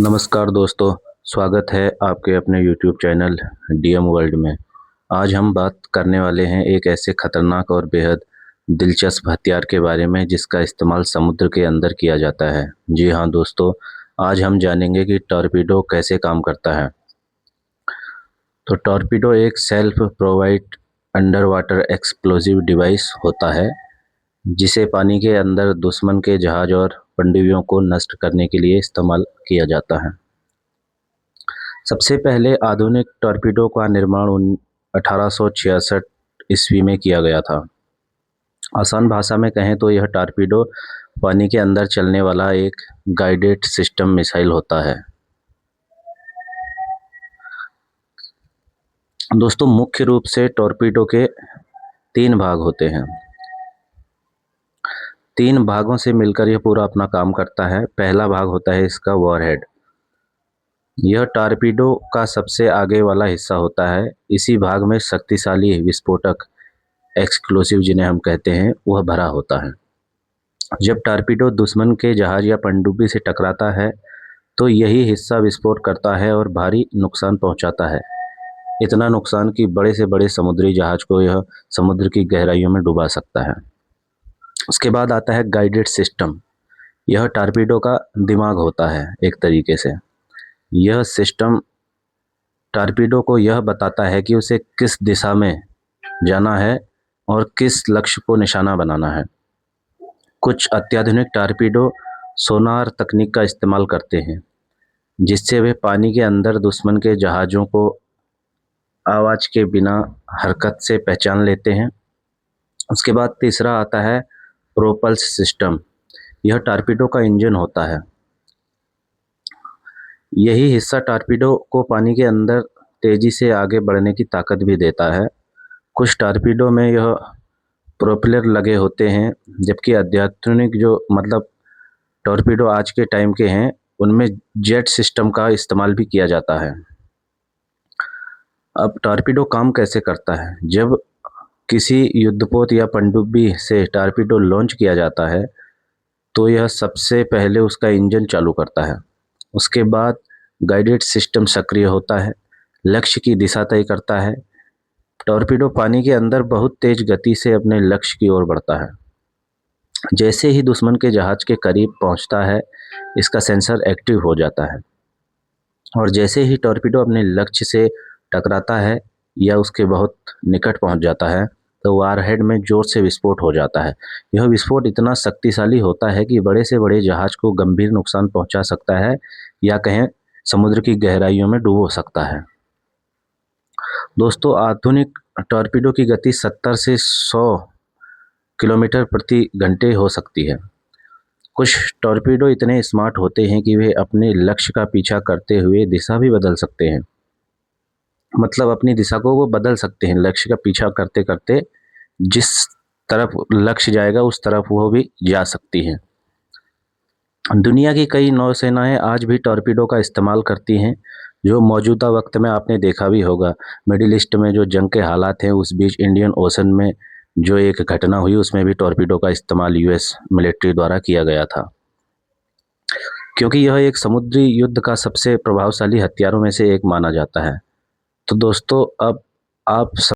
नमस्कार दोस्तों, स्वागत है आपके अपने YouTube चैनल डीएम वर्ल्ड में। आज हम बात करने वाले हैं एक ऐसे खतरनाक और बेहद दिलचस्प हथियार के बारे में जिसका इस्तेमाल समुद्र के अंदर किया जाता है। जी हाँ दोस्तों, आज हम जानेंगे कि टॉर्पीडो कैसे काम करता है। तो टॉर्पीडो एक self provide under water explosive device होता है जिसे पानी के अंदर दुश्मन के जहाज और पनडुब्बियों को नष्ट करने के लिए इस्तेमाल किया जाता है। सबसे पहले आधुनिक टॉर्पीडो का निर्माण 1866 ईस्वी में किया गया था। आसान भाषा में कहें तो यह टॉर्पीडो पानी के अंदर चलने वाला एक गाइडेड सिस्टम मिसाइल होता है। दोस्तों, मुख्य रूप से टॉर्पीडो के 3 भाग होते हैं। 3 भागों से मिलकर यह पूरा अपना काम करता है। पहला भाग होता है इसका वॉरहेड। यह टॉर्पीडो का सबसे आगे वाला हिस्सा होता है। इसी भाग में शक्तिशाली विस्फोटक एक्सप्लोसिव जिन्हें हम कहते हैं वह भरा होता है। जब टॉर्पीडो दुश्मन के जहाज या पनडुब्बी से टकराता है तो यही हिस्सा विस्फोट करता है और भारी नुकसान पहुंचाता है। इतना नुकसान कि बड़े से बड़े समुद्री जहाज को यह समुद्र की गहराइयों में डुबा सकता है। उसके बाद आता है गाइडेड सिस्टम। यह टॉर्पीडो का दिमाग होता है एक तरीके से। यह सिस्टम टॉर्पीडो को यह बताता है कि उसे किस दिशा में जाना है और किस लक्ष्य को निशाना बनाना है। कुछ अत्याधुनिक टॉर्पीडो सोनार तकनीक का इस्तेमाल करते हैं जिससे वे पानी के अंदर दुश्मन के जहाज़ों को आवाज़ के बिना हरकत से पहचान लेते हैं। उसके बाद तीसरा आता है प्रोपल्स सिस्टम। यह टॉर्पीडो का इंजन होता है। यही हिस्सा टॉर्पीडो को पानी के अंदर तेज़ी से आगे बढ़ने की ताकत भी देता है। कुछ टॉर्पीडो में यह प्रोपेलर लगे होते हैं, जबकि अत्याधुनिक टॉर्पीडो आज के टाइम के हैं, उनमें जेट सिस्टम का इस्तेमाल भी किया जाता है। अब टॉर्पीडो काम कैसे करता है? जब किसी युद्धपोत या पनडुब्बी से टॉर्पीडो लॉन्च किया जाता है तो यह सबसे पहले उसका इंजन चालू करता है। उसके बाद गाइडेड सिस्टम सक्रिय होता है, लक्ष्य की दिशा तय करता है। टॉर्पीडो पानी के अंदर बहुत तेज गति से अपने लक्ष्य की ओर बढ़ता है। जैसे ही दुश्मन के जहाज के करीब पहुंचता है, इसका सेंसर एक्टिव हो जाता है और जैसे ही टॉर्पीडो अपने लक्ष्य से टकराता है या उसके बहुत निकट पहुंच जाता है तो वारहेड में जोर से विस्फोट हो जाता है। यह विस्फोट इतना शक्तिशाली होता है कि बड़े से बड़े जहाज को गंभीर नुकसान पहुंचा सकता है या कहें समुद्र की गहराइयों में डुबो सकता है। दोस्तों, आधुनिक टॉर्पीडो की गति 70 से 100 किलोमीटर प्रति घंटे हो सकती है। कुछ टॉर्पीडो इतने स्मार्ट होते हैं कि वे अपने लक्ष्य का पीछा करते हुए दिशा भी बदल सकते हैं। मतलब अपनी दिशा को वो बदल सकते हैं, लक्ष्य का पीछा करते करते जिस तरफ लक्ष्य जाएगा उस तरफ वो भी जा सकती हैं। दुनिया की कई नौसेनाएं आज भी टॉर्पीडो का इस्तेमाल करती हैं। जो मौजूदा वक्त में आपने देखा भी होगा, मिडिल ईस्ट में जो जंग के हालात हैं उस बीच इंडियन ओशन में जो एक घटना हुई उसमें भी टॉर्पीडो का इस्तेमाल यूएस मिलिट्री द्वारा किया गया था, क्योंकि यह एक समुद्री युद्ध का सबसे प्रभावशाली हथियारों में से एक माना जाता है। तो दोस्तों, अब आप